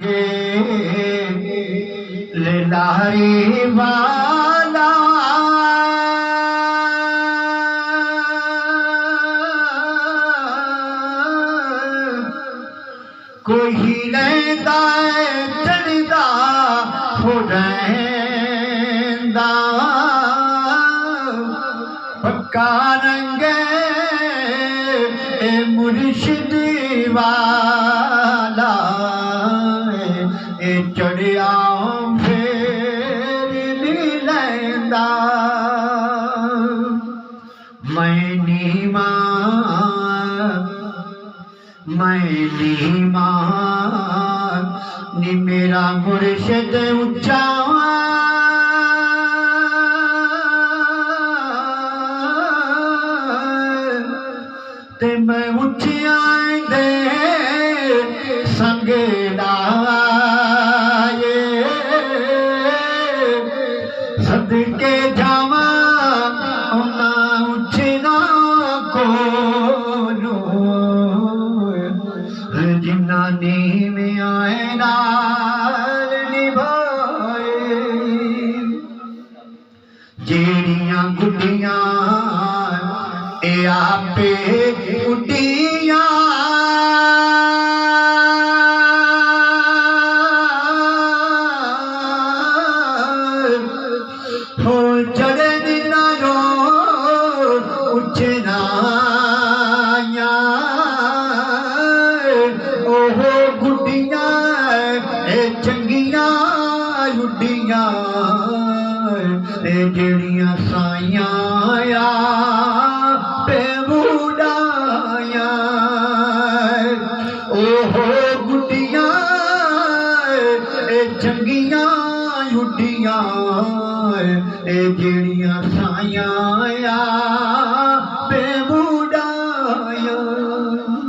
गे लारी वाला कोई लैंदा चढ़दा हो रैंदा पक्का रंग ए मुर्शिद वाला ए चढ़िया फेर नी लैंदा मैं नीमान नी मेरा मुर्शिद उच्चा ते मैं उच्चिया दे संग लाए सदके जावा उन्ना उच्चिया कोलो जिन्ना नीम आए नाल निभाए जेड़ियां गुड्डियां ए आपे उड्डियां हो चढ़े दिना रो उच्चना ओहो गुड्डियां ए चंगियां उड्डियां ए जेड़ियां साइयां पे बुढ़ाया ओहो गुड्डियां ए चंगियां उड्डियां ए जेड़ियां साइयां